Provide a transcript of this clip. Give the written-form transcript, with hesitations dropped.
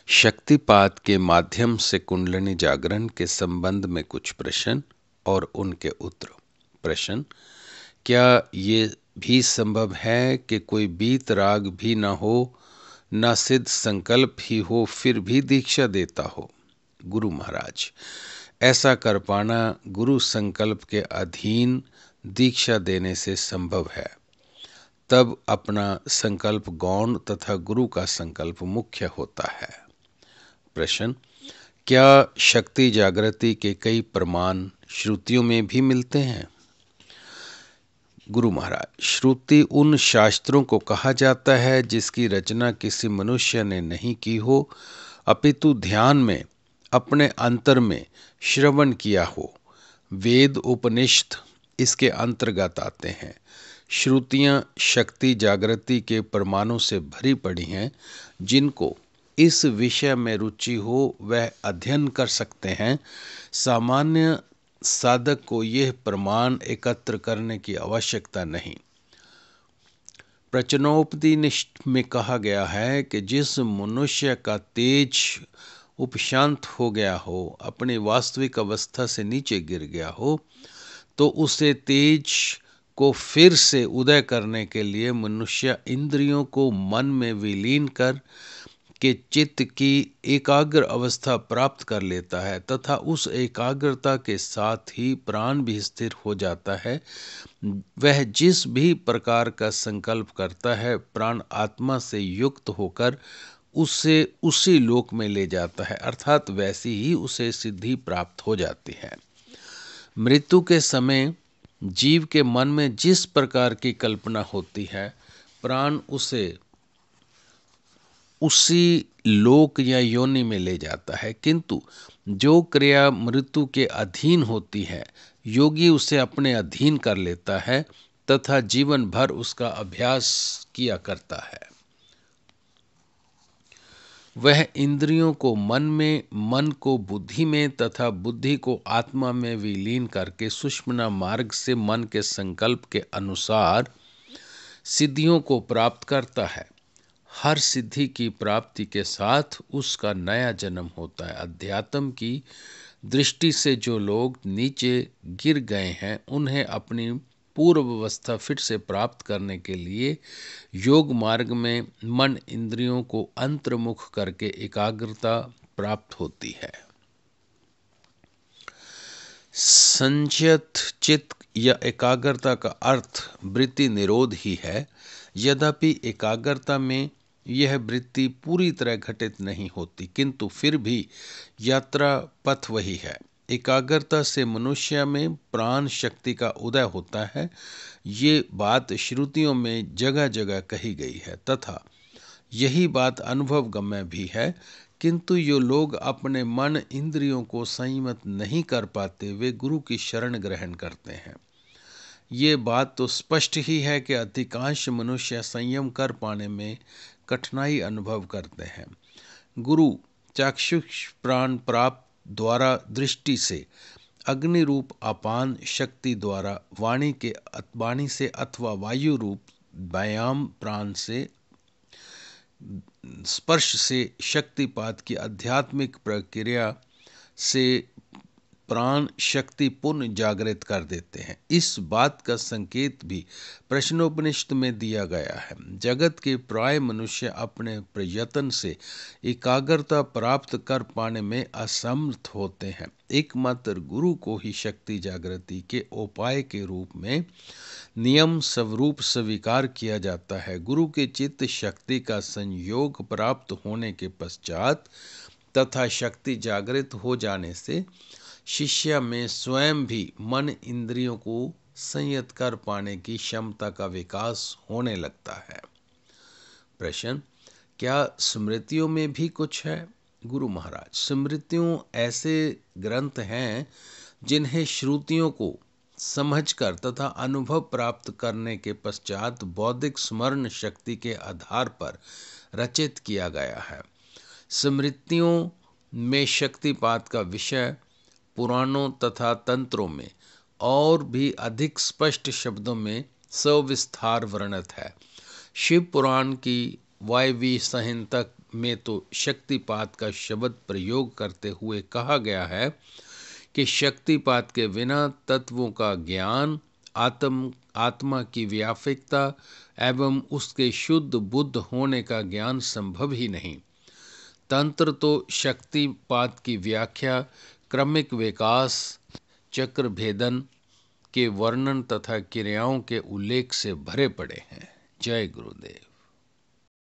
शक्तिपात के माध्यम से कुंडलिनी जागरण के संबंध में कुछ प्रश्न और उनके उत्तर। प्रश्न: क्या ये भी संभव है कि कोई बीत राग भी न हो, न सिद्ध संकल्प ही हो, फिर भी दीक्षा देता हो? गुरु महाराज: ऐसा कर पाना गुरु संकल्प के अधीन दीक्षा देने से संभव है। तब अपना संकल्प गौण तथा गुरु का संकल्प मुख्य होता है। प्रश्न: क्या शक्ति जागृति के कई प्रमाण श्रुतियों में भी मिलते हैं? गुरु महाराज: श्रुति उन शास्त्रों को कहा जाता है जिसकी रचना किसी मनुष्य ने नहीं की हो, अपितु ध्यान में अपने अंतर में श्रवण किया हो। वेद उपनिषद इसके अंतर्गत आते हैं। श्रुतियां शक्ति जागृति के प्रमाणों से भरी पड़ी हैं। जिनको इस विषय में रुचि हो वह अध्ययन कर सकते हैं। सामान्य साधक को यह प्रमाण एकत्र करने की आवश्यकता नहीं। प्रचनोपनिषद में कहा गया है कि जिस मनुष्य का तेज उपशांत हो गया हो, अपनी वास्तविक अवस्था से नीचे गिर गया हो, तो उसे तेज को फिर से उदय करने के लिए मनुष्य इंद्रियों को मन में विलीन कर के चित्त की एकाग्र अवस्था प्राप्त कर लेता है तथा उस एकाग्रता के साथ ही प्राण भी स्थिर हो जाता है। वह जिस भी प्रकार का संकल्प करता है, प्राण आत्मा से युक्त होकर उसे उसी लोक में ले जाता है, अर्थात वैसी ही उसे सिद्धि प्राप्त हो जाती है। मृत्यु के समय जीव के मन में जिस प्रकार की कल्पना होती है, प्राण उसे उसी लोक या योनि में ले जाता है, किंतु जो क्रिया मृत्यु के अधीन होती है, योगी उसे अपने अधीन कर लेता है तथा जीवन भर उसका अभ्यास किया करता है। वह इंद्रियों को मन में, मन को बुद्धि में तथा बुद्धि को आत्मा में विलीन करके सुषुम्ना मार्ग से मन के संकल्प के अनुसार सिद्धियों को प्राप्त करता है। हर सिद्धि की प्राप्ति के साथ उसका नया जन्म होता है। अध्यात्म की दृष्टि से जो लोग नीचे गिर गए हैं, उन्हें अपनी पूर्व अवस्था फिर से प्राप्त करने के लिए योग मार्ग में मन इंद्रियों को अंतर्मुख करके एकाग्रता प्राप्त होती है। संयत चित्त या एकाग्रता का अर्थ वृत्ति निरोध ही है। यद्यपि एकाग्रता में यह वृत्ति पूरी तरह घटित नहीं होती, किंतु फिर भी यात्रा पथ वही है। एकाग्रता से मनुष्य में प्राण शक्ति का उदय होता है। ये बात श्रुतियों में जगह जगह कही गई है तथा यही बात अनुभव गम्य भी है। किंतु जो लोग अपने मन इंद्रियों को संयमित नहीं कर पाते, वे गुरु की शरण ग्रहण करते हैं। ये बात तो स्पष्ट ही है कि अधिकांश मनुष्य संयम कर पाने में कठिनाई अनुभव करते हैं। गुरु चाक्षुष प्राण प्राप्त द्वारा दृष्टि से अग्नि रूप अपान शक्ति द्वारा वाणी से अथवा वायु रूप व्यायाम प्राण से स्पर्श से शक्तिपात की आध्यात्मिक प्रक्रिया से प्राण शक्ति पुनः जागृत कर देते हैं। इस बात का संकेत भी प्रश्नोपनिषद में दिया गया है। जगत के प्राय मनुष्य अपने प्रयत्न से एकाग्रता प्राप्त कर पाने में असमर्थ होते हैं। एकमात्र गुरु को ही शक्ति जागृति के उपाय के रूप में नियम स्वरूप स्वीकार किया जाता है। गुरु के चित्त शक्ति का संयोग प्राप्त होने के पश्चात तथा शक्ति जागृत हो जाने से शिष्य में स्वयं भी मन इंद्रियों को संयत कर पाने की क्षमता का विकास होने लगता है। प्रश्न: क्या स्मृतियों में भी कुछ है? गुरु महाराज: स्मृतियों ऐसे ग्रंथ हैं जिन्हें श्रुतियों को समझकर तथा अनुभव प्राप्त करने के पश्चात बौद्धिक स्मरण शक्ति के आधार पर रचित किया गया है। स्मृतियों में शक्तिपात का विषय पुराणों तथा तंत्रों में और भी अधिक स्पष्ट शब्दों में सविस्तार वर्णित है। शिव पुराण की वायवी संहिता में तो शक्तिपात का शब्द प्रयोग करते हुए कहा गया है कि शक्तिपात के बिना तत्वों का ज्ञान, आत्मा की व्यापकता एवं उसके शुद्ध बुद्ध होने का ज्ञान संभव ही नहीं। तंत्र तो शक्तिपात की व्याख्या क्रमिक विकास, चक्र भेदन के वर्णन तथा क्रियाओं के उल्लेख से भरे पड़े हैं। जय गुरुदेव।